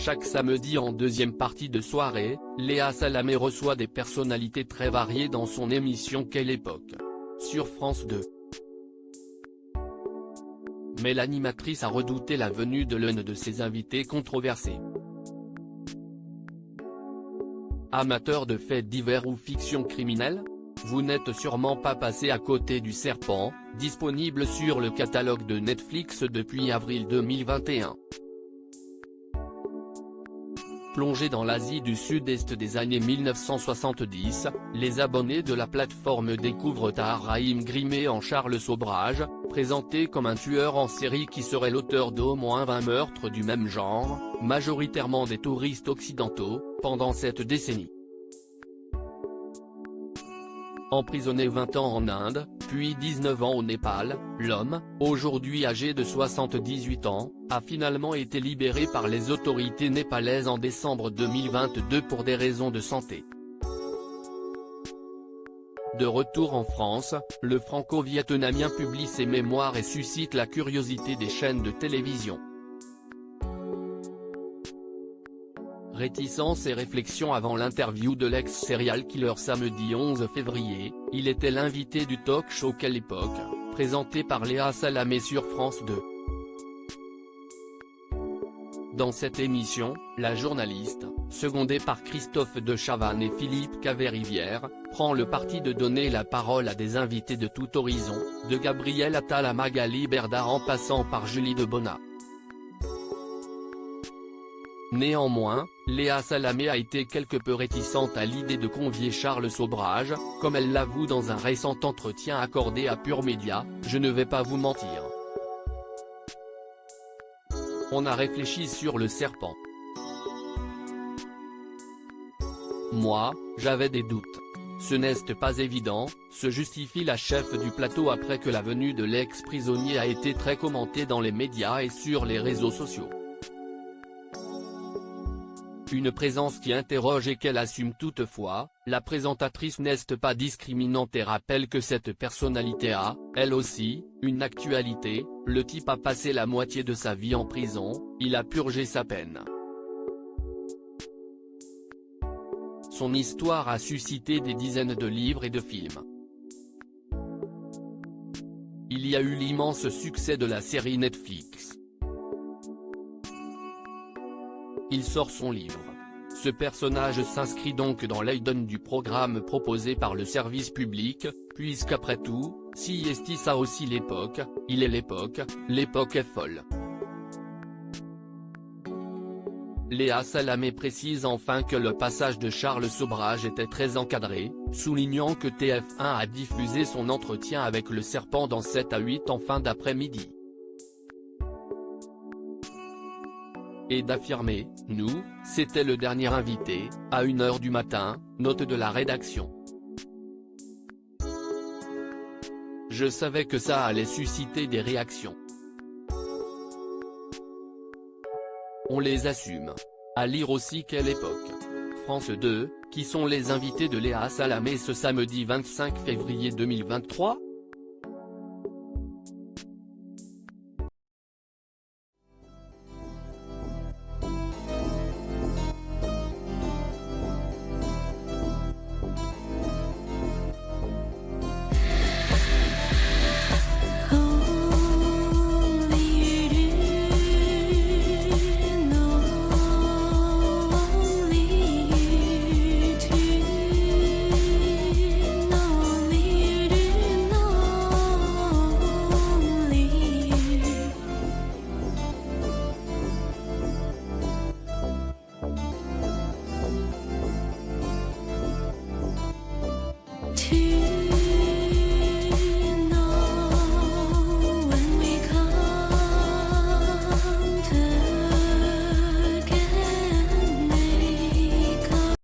Chaque samedi en deuxième partie de soirée, Léa Salamé reçoit des personnalités très variées dans son émission Quelle époque ? Sur France 2. Mais l'animatrice a redouté la venue de l'un de ses invités controversés. Amateur de faits divers ou fiction criminelle ? Vous n'êtes sûrement pas passé à côté du Serpent, disponible sur le catalogue de Netflix depuis avril 2021. Plongés dans l'Asie du Sud-Est des années 1970, les abonnés de la plateforme découvrent Tahar Rahim grimé en Charles Sobrage, présenté comme un tueur en série qui serait l'auteur d'au moins 20 meurtres du même genre, majoritairement des touristes occidentaux, pendant cette décennie. Emprisonné 20 ans en Inde, puis 19 ans au Népal, l'homme, aujourd'hui âgé de 78 ans, a finalement été libéré par les autorités népalaises en décembre 2022 pour des raisons de santé. De retour en France, le franco-vietnamien publie ses mémoires et suscite la curiosité des chaînes de télévision. Réticences et réflexions avant l'interview de l'ex-serial killer samedi 11 février, il était l'invité du talk show Quelle époque, présenté par Léa Salamé sur France 2. Dans cette émission, la journaliste, secondée par Christophe de Chavannes et Philippe Caverivière, prend le parti de donner la parole à des invités de tout horizon, de Gabriel Attal à Magali Berda en passant par Julie Debona. Néanmoins, Léa Salamé a été quelque peu réticente à l'idée de convier Charles Sobrage, comme elle l'avoue dans un récent entretien accordé à Pure Média, « Je ne vais pas vous mentir. On a réfléchi sur le serpent. Moi, j'avais des doutes. Ce n'est pas évident », se justifie la chef du plateau après que la venue de l'ex-prisonnier a été très commentée dans les médias et sur les réseaux sociaux. Une présence qui interroge et qu'elle assume toutefois, la présentatrice n'est pas discriminante et rappelle que cette personnalité a, elle aussi, une actualité, le type a passé la moitié de sa vie en prison, il a purgé sa peine. Son histoire a suscité des dizaines de livres et de films. Il y a eu l'immense succès de la série Netflix. Il sort son livre. Ce personnage s'inscrit donc dans l'ADN du programme proposé par le service public, puisqu'après tout, si Estis a aussi l'époque, il est l'époque est folle. Léa Salamé précise enfin que le passage de Charles Sobrage était très encadré, soulignant que TF1 a diffusé son entretien avec le Serpent dans 7 à 8 en fin d'après-midi. Et d'affirmer, « Nous, c'était le dernier invité, à 1h du matin », note de la rédaction. Je savais que ça allait susciter des réactions. On les assume. À lire aussi Quelle époque. France 2, qui sont les invités de Léa Salamé ce samedi 25 février 2023 ?